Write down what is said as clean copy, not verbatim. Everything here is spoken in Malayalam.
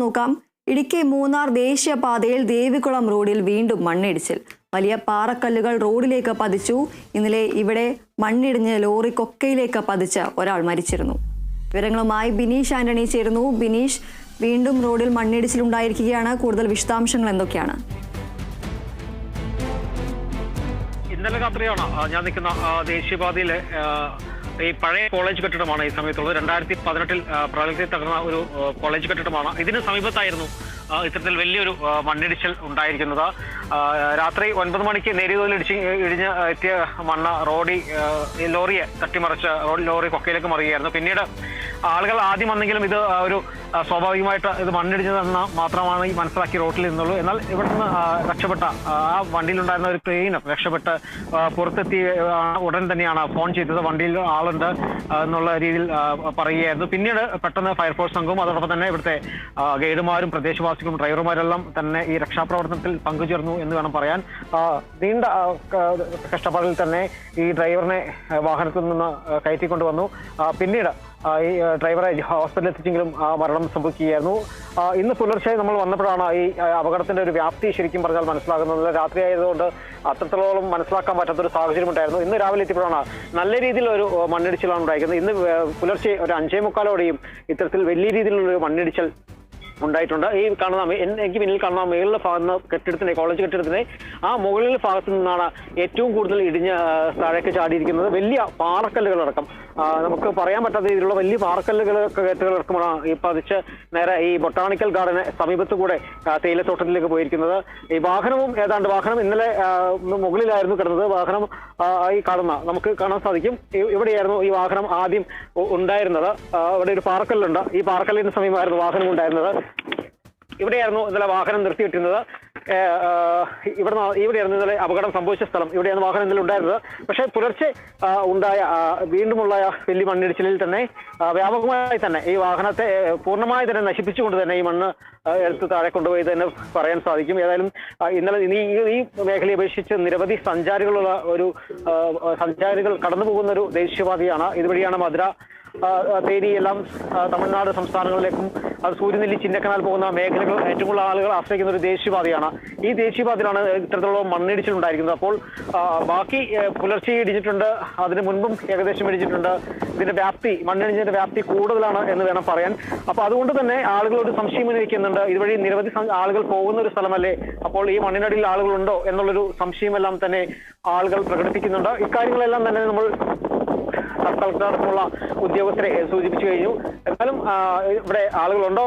നോക്കാം. ഇടുക്കി മൂന്നാർ ദേശീയപാതയിൽ ദേവികുളം റോഡിൽ വീണ്ടും മണ്ണിടിച്ചിൽ. വലിയ പാറക്കല്ലുകൾ റോഡിലേക്ക് പതിച്ചു. ഇന്നലെ ഇവിടെ മണ്ണിടിഞ്ഞ് ലോറി കൊക്കയിലേക്ക് പതിച്ച് ഒരാൾ മരിച്ചിരുന്നു. വിവരങ്ങളുമായി ബിനീഷ് ആന്റണി ചേരുന്നു. ബിനീഷ്, വീണ്ടും റോഡിൽ മണ്ണിടിച്ചിലുണ്ടായിരിക്കുകയാണ്. കൂടുതൽ വിശദാംശങ്ങൾ എന്തൊക്കെയാണ്? ഇന്നലെ രാത്രിയാണ് ഞാൻ നിൽക്കുന്ന ദേശീയപാതയിലെ ഈ പഴയ കോളേജ് കെട്ടിടമാണ് ഈ സമയത്തുള്ളത്. 2018 പ്രളയത്തിൽ തകർന്ന ഒരു കോളേജ് കെട്ടിടമാണ്. ഇതിന് സമീപത്തായിരുന്നു ഇത്തരത്തിൽ വലിയൊരു മണ്ണിടിച്ചിൽ ഉണ്ടായിരിക്കുന്നത്. രാത്രി 9 മണിക്ക് നേരിയ തോതിൽ ഇടിഞ്ഞ് എത്തിയ മണ്ണ് ലോറിയെ തട്ടിമറിച്ച് ലോറി കൊക്കയിലേക്ക് മറിയുകയായിരുന്നു. പിന്നീട് ആളുകൾ ആദ്യം വന്നെങ്കിലും ഇത് ഒരു സ്വാഭാവികമായിട്ട് ഇത് മണ്ണിടിഞ്ഞതെന്ന് മാത്രമാണ് ഈ മനസ്സിലാക്കി റോഡിൽ നിന്നുള്ളൂ. എന്നാൽ ഇവിടെ നിന്ന് രക്ഷപ്പെട്ട ആ വണ്ടിയിലുണ്ടായിരുന്ന ഒരു ക്ലീനർ രക്ഷപ്പെട്ട് പുറത്തെത്തി ഉടൻ തന്നെയാണ് ഫോൺ ചെയ്തത്. വണ്ടിയിൽ ആളുണ്ട് എന്നുള്ള രീതിയിൽ പറയുകയായിരുന്നു. പിന്നീട് പെട്ടെന്ന് ഫയർഫോഴ്സ് സംഘവും അതോടൊപ്പം തന്നെ ഇവിടുത്തെ ഗൈഡുമാരും പ്രദേശവാസികളും ഡ്രൈവർമാരെല്ലാം തന്നെ ഈ രക്ഷാപ്രവർത്തനത്തിൽ പങ്കുചേർന്നു എന്ന് വേണം പറയാൻ. നീണ്ട കഷ്ടപ്പാടിൽ തന്നെ ഈ ഡ്രൈവറിനെ വാഹനത്തിൽ നിന്ന് കയറ്റിക്കൊണ്ടുവന്നു. പിന്നീട് ഈ ഡ്രൈവറെ ഹോസ്പിറ്റലിൽ എത്തിച്ചെങ്കിലും മരണം സംഭവിക്കുകയായിരുന്നു. ഇന്ന് പുലർച്ചെ നമ്മൾ വന്നപ്പോഴാണ് ഈ അപകടത്തിന്റെ ഒരു വ്യാപ്തി ശരിക്കും പറഞ്ഞാൽ മനസ്സിലാകുന്നത്. രാത്രി ആയതുകൊണ്ട് അത്രത്തോളം മനസ്സിലാക്കാൻ പറ്റാത്തൊരു സാഹചര്യം ഉണ്ടായിരുന്നു. ഇന്ന് രാവിലെ എത്തിയപ്പോഴാണ് നല്ല രീതിയിൽ ഒരു മണ്ണിടിച്ചിലാണ് ഉണ്ടായിരിക്കുന്നത്. ഇന്ന് പുലർച്ചെ ഒരു 5:45 ഇത്തരത്തിൽ വലിയ രീതിയിലുള്ളൊരു മണ്ണിടിച്ചിൽ ഉണ്ടായിട്ടുണ്ട്. ഈ കാണുന്ന എനിക്ക് പിന്നിൽ കാണുന്ന മുകളിലെ ഭാഗത്ത് കെട്ടിടത്തിന്റെ കോളേജ് കെട്ടിടത്തിന്റെ ആ മുകളിലെ ഭാഗത്ത് നിന്നാണ് ഏറ്റവും കൂടുതൽ ഇടിഞ്ഞ് താഴേക്ക് ചാടിയിരിക്കുന്നത്. വലിയ പാറക്കല്ലുകളടക്കം നമുക്ക് പറയാൻ പറ്റാത്ത രീതിയിലുള്ള വലിയ കെട്ടുകളടക്കമാണ് ഈ പതിച്ച് നേരെ ഈ ബൊട്ടാണിക്കൽ ഗാർഡന് സമീപത്ത് കൂടെ തേയിലത്തോട്ടത്തിലേക്ക് പോയിരിക്കുന്നത്. ഈ വാഹനവും വാഹനം ഇന്നലെ മുകളിലായിരുന്നു കിടന്നത്. വാഹനം ഈ നമുക്ക് കാണാൻ സാധിക്കും. ഇവിടെയായിരുന്നു ഈ വാഹനം ആദ്യം ഉണ്ടായിരുന്നത്. ഇവിടെ ഒരു പാറക്കല്ലുണ്ട്. ഈ പാറക്കല്ലിന് സമീപമായിരുന്നു വാഹനം ഉണ്ടായിരുന്നത്. ഇവിടെയായിരുന്നു ഇന്നലെ വാഹനം നിർത്തിയിട്ടിരുന്നത്. ഇവിടെയായിരുന്നു ഇന്നലെ അപകടം സംഭവിച്ച സ്ഥലം. ഇവിടെയാണ് വാഹനം ഇന്നലെ ഉണ്ടായിരുന്നത്. പക്ഷേ പുലർച്ചെ വീണ്ടുമുള്ള വലിയ മണ്ണിടിച്ചിലിൽ തന്നെ വ്യാപകമായി തന്നെ ഈ വാഹനത്തെ പൂർണ്ണമായി തന്നെ നശിപ്പിച്ചുകൊണ്ട് തന്നെ ഈ മണ്ണ് എടുത്ത് താഴെ കൊണ്ടുപോയി തന്നെ പറയാൻ സാധിക്കും. ഏതായാലും ഇന്നലെ ഈ മേഖലയെ അപേക്ഷിച്ച് നിരവധി സഞ്ചാരികൾ കടന്നു പോകുന്ന ഒരു ദേശീയപാതയാണ്. ഇതുവഴിയാണ് മധുര, തേനി എല്ലാം തമിഴ്നാട് സംസ്ഥാനങ്ങളിലേക്കും അത് സൂര്യനെല്ലി, ചിന്നക്കനാൽ പോകുന്ന മേഖലകൾ ഏറ്റവും കൂടുതൽ ആളുകൾ ആശ്രയിക്കുന്ന ഒരു ദേശീയപാതയാണ്. ഈ ദേശീയപാതയിലാണ് ഇത്തരത്തിലുള്ള മണ്ണിടിച്ചിൽ ഉണ്ടായിരിക്കുന്നത്. അപ്പോൾ ബാക്കി പുലർച്ചെ ഇടിച്ചിട്ടുണ്ട്, അതിന് മുൻപും ഏകദേശം ഇടിച്ചിട്ടുണ്ട്. ഇതിന്റെ മണ്ണിടിഞ്ഞതിന്റെ വ്യാപ്തി കൂടുതലാണ് എന്ന് വേണം പറയാൻ. അപ്പൊ അതുകൊണ്ട് തന്നെ ആളുകളോട് സംശയം ഉന്നയിക്കുന്നുണ്ട്. ഇതുവഴി നിരവധി ആളുകൾ പോകുന്ന ഒരു സ്ഥലമല്ലേ, അപ്പോൾ ഈ മണ്ണിനടിയിൽ ആളുകളുണ്ടോ എന്നുള്ളൊരു സംശയമെല്ലാം തന്നെ ആളുകൾ പ്രകടിപ്പിക്കുന്നുണ്ട്. ഇക്കാര്യങ്ങളെല്ലാം തന്നെ നമ്മൾ സബ് കളക്ടർ അടക്കമുള്ള ഉദ്യോഗസ്ഥരെ സൂചിപ്പിച്ചു കഴിഞ്ഞു. എന്നാലും ഇവിടെ ആളുകളുണ്ടോ